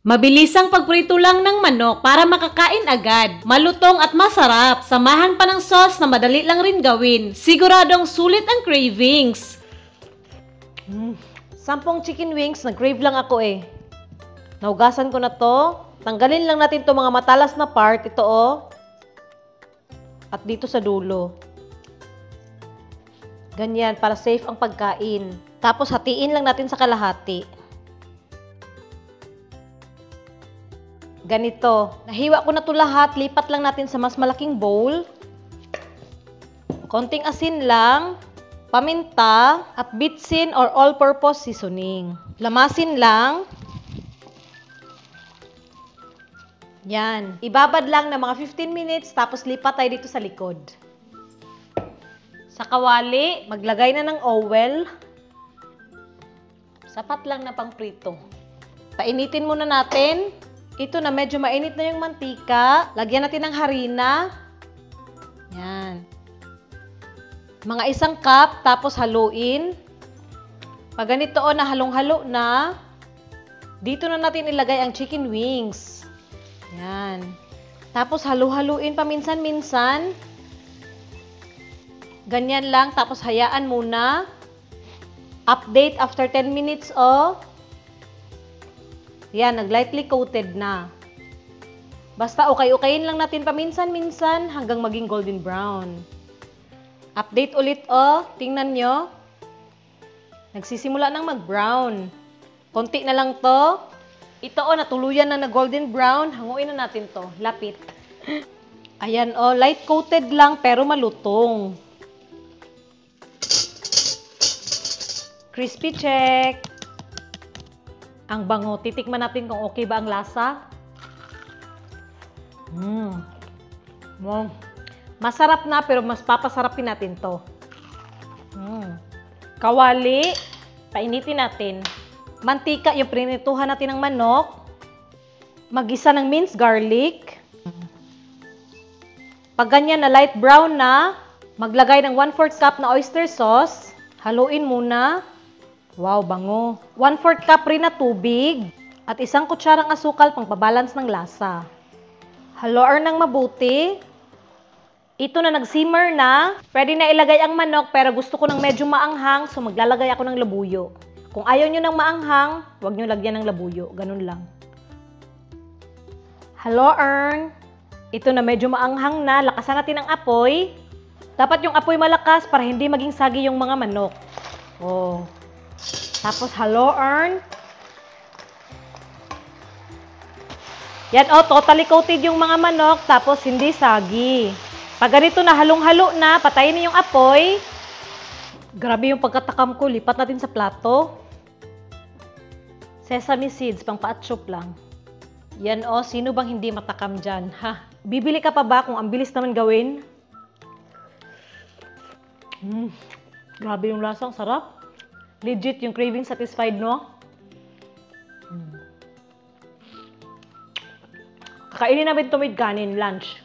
Mabilisang pagprito lang ng manok para makakain agad. Malutong at masarap. Samahan pa ng sauce na madali lang rin gawin. Siguradong sulit ang cravings. 10 chicken wings, nag-crave lang ako eh. Naugasan ko na to. Tanggalin lang natin to mga matalas na part. Ito oh. At dito sa dulo. Ganyan, para safe ang pagkain. Tapos hatiin lang natin sa kalahati. Ganito. Nahiwa ko na to lahat. Lipat lang natin sa mas malaking bowl. Konting asin lang. Paminta. At bitsin or all-purpose seasoning. Lamasin lang. Yan. Ibabad lang na mga 15 minutes. Tapos lipat tayo dito sa likod. Sa kawali, maglagay na ng oil. Sapat lang na pang prito. Painitin muna natin. Ito na, medyo mainit na yung mantika. Lagyan natin ng harina. Yan. Mga 1 cup, tapos haluin. Pag ganito o, nahalong-halo na, dito na natin ilagay ang chicken wings. Yan. Tapos halu-haluin paminsan-minsan. Ganyan lang, tapos hayaan muna. Update after 10 minutes o. Yan, nag-lightly coated na. Basta okay-okayin lang natin paminsan-minsan hanggang maging golden brown. Update ulit o. Tingnan nyo. Nagsisimula nang mag-brown. Konti na lang to. Ito o, natuluyan na golden brown. Hanguin na natin to. Lapit. Ayan o, light coated lang pero malutong. Crispy check. Ang bango. Titikman natin kung okay ba ang lasa. Wow. Masarap na pero mas papasarapin natin to. Kawali. Painitin natin. Mantika, yung prinituhan natin ng manok. Magisa ng minced garlic. Pag ganyan na light brown na, maglagay ng 1/4 cup na oyster sauce. Haluin muna. Wow, bango. 1/4 cup rin na tubig. At 1 kutsarang asukal pang pabalance ng lasa. Haluin ng mabuti. Ito na nag-simmer na. Pwede na ilagay ang manok pero gusto ko ng medyo maanghang so maglalagay ako ng labuyo. Kung ayaw nyo ng maanghang, huwag nyo lagyan ng labuyo. Ganun lang. Haluin. Ito na medyo maanghang na. Lakasan natin ang apoy. Dapat yung apoy malakas para hindi maging sagi yung mga manok. Oh. Tapos haluin. Yan oh, totally coated yung mga manok tapos hindi sagi. Pag ganito na halong-halo na, patayin na yung apoy. Grabe yung pagkatakam ko, lipat natin sa plato. Sesame seeds, pang pa-atchop lang. Yan oh, sino bang hindi matakam dyan? Ha? Bibili ka pa ba kung ang bilis naman gawin? Grabe yung lasang sarap. Legit yung craving satisfied, no? Kakainin namin ito with kanin, lunch.